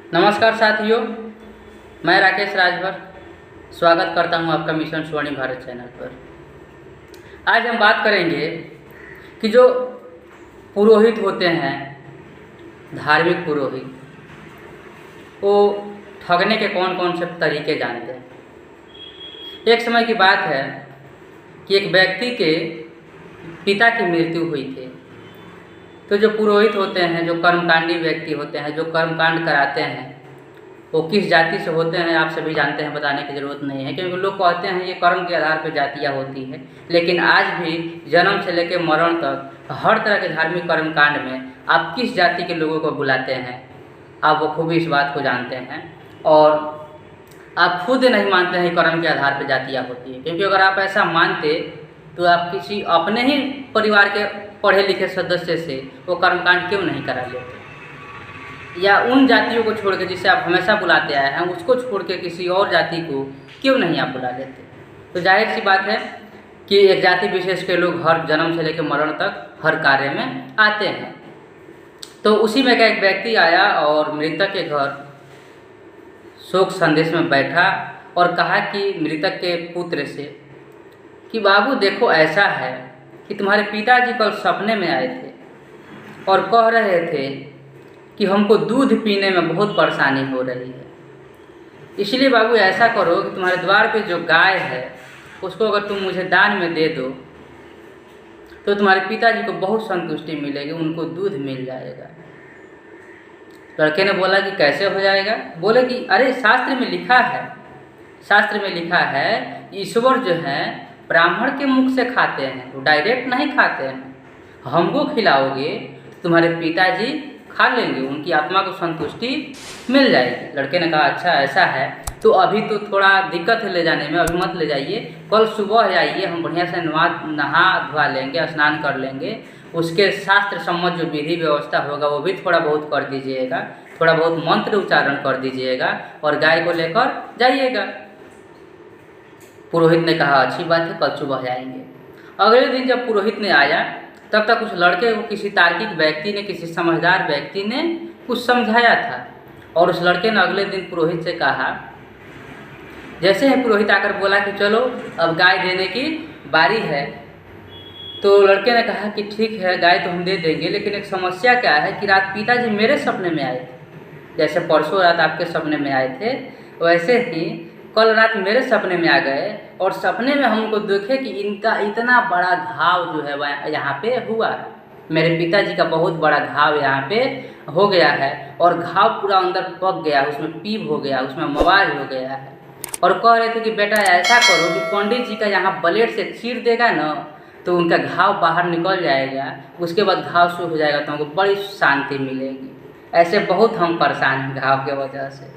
नमस्कार साथियों, मैं राकेश राजभर स्वागत करता हूं आपका मिशन स्वर्णिम भारत चैनल पर। आज हम बात करेंगे कि जो पुरोहित होते हैं, धार्मिक पुरोहित, वो ठगने के कौन कौन से तरीके जानते हैं। एक समय की बात है कि एक व्यक्ति के पिता की मृत्यु हुई थी। तो जो पुरोहित होते हैं, जो कर्मकांडी व्यक्ति होते हैं, जो कर्मकांड कराते हैं, वो किस जाति से होते हैं आप सभी जानते हैं, बताने की ज़रूरत नहीं है, क्योंकि लोग कहते हैं ये कर्म के आधार पर जातियाँ होती हैं। लेकिन आज भी जन्म से लेकर मरण तक हर तरह के धार्मिक कर्मकांड में आप किस जाति के लोगों को बुलाते हैं, आप वो खूब इस बात को जानते हैं। और आप खुद नहीं मानते हैं कर्म के आधार पर जातियाँ होती है, क्योंकि अगर आप ऐसा मानते तो आप किसी अपने ही परिवार के पढ़े लिखे सदस्य से वो कर्मकांड क्यों नहीं करा लेते, या उन जातियों को छोड़ के जिसे आप हमेशा बुलाते आए हैं उसको छोड़ के किसी और जाति को क्यों नहीं आप बुला लेते। तो जाहिर सी बात है कि एक जाति विशेष के लोग हर जन्म से लेकर मरण तक हर कार्य में आते हैं। तो उसी में का एक व्यक्ति आया और मृतक के घर शोक संदेश में बैठा और कहा कि मृतक के पुत्र से कि बाबू देखो, ऐसा है कि तुम्हारे पिताजी कल सपने में आए थे और कह रहे थे कि हमको दूध पीने में बहुत परेशानी हो रही है, इसलिए बाबू ऐसा करो कि तुम्हारे द्वार पे जो गाय है उसको अगर तुम मुझे दान में दे दो तो तुम्हारे पिताजी को बहुत संतुष्टि मिलेगी, उनको दूध मिल जाएगा। लड़के ने बोला कि कैसे हो जाएगा। बोले कि अरे शास्त्र में लिखा है, शास्त्र में लिखा है ईश्वर जो है ब्राह्मण के मुख से खाते हैं, वो डायरेक्ट नहीं खाते हैं। हमको खिलाओगे तो तुम्हारे पिताजी खा लेंगे, उनकी आत्मा को संतुष्टि मिल जाएगी। लड़के ने कहा अच्छा ऐसा है तो अभी तो थोड़ा दिक्कत है ले जाने में, अभी मत ले जाइए, कल सुबह आइए, हम बढ़िया से नहा धुआ लेंगे, स्नान कर लेंगे, उसके शास्त्र सम्मत जो विधि व्यवस्था होगा वो भी थोड़ा बहुत कर दीजिएगा, थोड़ा बहुत मंत्र उच्चारण कर दीजिएगा और गाय को लेकर जाइएगा। पुरोहित ने कहा अच्छी बात है, कल सुबह जाएंगे। अगले दिन जब पुरोहित ने आया तब तक उस लड़के को किसी तार्किक व्यक्ति ने, किसी समझदार व्यक्ति ने कुछ समझाया था। और उस लड़के ने अगले दिन पुरोहित से कहा, जैसे ही पुरोहित आकर बोला कि चलो अब गाय देने की बारी है, तो लड़के ने कहा कि ठीक है गाय तो हम दे देंगे, लेकिन एक समस्या क्या है कि रात पिताजी मेरे सपने में आए थे, जैसे परसों रात आपके सपने में आए थे वैसे ही कल रात मेरे सपने में आ गए और सपने में हमको देखे कि इनका इतना बड़ा घाव जो है यहाँ पे हुआ है, मेरे पिताजी का बहुत बड़ा घाव यहाँ पे हो गया है और घाव पूरा अंदर पक गया, उसमें पीप हो गया, उसमें मवाज हो गया है। और कह रहे थे कि बेटा ऐसा करो कि पंडित जी का यहाँ ब्लेड से चीर देगा ना तो उनका घाव बाहर निकल जाएगा, उसके बाद घाव सूख जाएगा तो हमको बड़ी शांति मिलेगी। ऐसे बहुत हम परेशान हैं घाव के वजह से।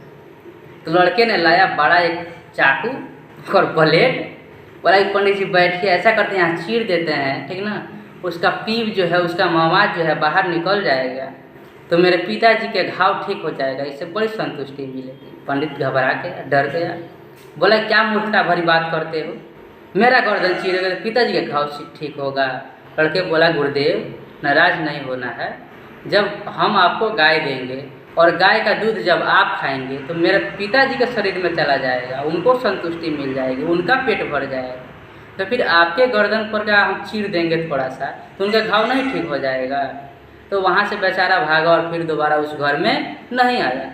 तो लड़के ने लाया बड़ा एक चाकू और ब्लेड, बोला कि पंडित जी बैठिए, ऐसा करते हैं यहाँ चीर देते हैं, ठीक ना, उसका पीप जो है, उसका मवाद जो है बाहर निकल जाएगा तो मेरे पिताजी के घाव ठीक हो जाएगा, इससे बड़ी संतुष्टि मिलेगी। पंडित घबरा गया, डर गया, बोला क्या मूर्खता भरी बात करते हो, मेरा गर्दन चीरेगा तो पिताजी के घाव ठीक होगा। लड़के बोला गुरुदेव नाराज नहीं होना है, जब हम आपको गाय देंगे और गाय का दूध जब आप खाएंगे तो मेरे पिताजी के शरीर में चला जाएगा, उनको संतुष्टि मिल जाएगी, उनका पेट भर जाएगा, तो फिर आपके गर्दन पर का हम चीर देंगे थोड़ा सा तो उनका घाव नहीं ठीक हो जाएगा। तो वहाँ से बेचारा भागा और फिर दोबारा उस घर में नहीं आया।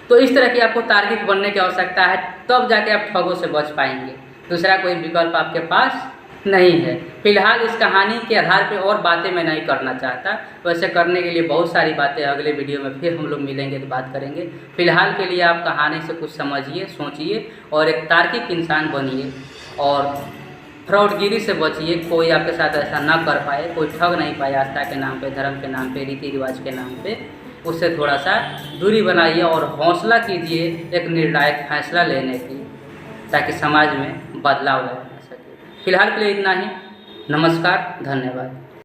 तो इस तरह की आपको तार्किक बनने की आवश्यकता है, तब जाके आप ठगों से बच पाएंगे, दूसरा कोई विकल्प आपके पास नहीं है। फिलहाल इस कहानी के आधार पे और बातें मैं नहीं करना चाहता, वैसे करने के लिए बहुत सारी बातें अगले वीडियो में फिर हम लोग मिलेंगे तो बात करेंगे। फिलहाल के लिए आप कहानी से कुछ समझिए, सोचिए और एक तार्किक इंसान बनिए और फ्रॉडगिरी से बचिए। कोई आपके साथ ऐसा ना कर पाए, कोई ठग नहीं पाए आस्था के नाम पे, धर्म के नाम पे, रीति रिवाज के नाम पे, उससे थोड़ा सा दूरी बनाइए और हौसला कीजिए एक निर्णायक फैसला लेने की, ताकि समाज में बदलाव लाया जा सके। फिलहाल के लिए इतना ही। नमस्कार, धन्यवाद।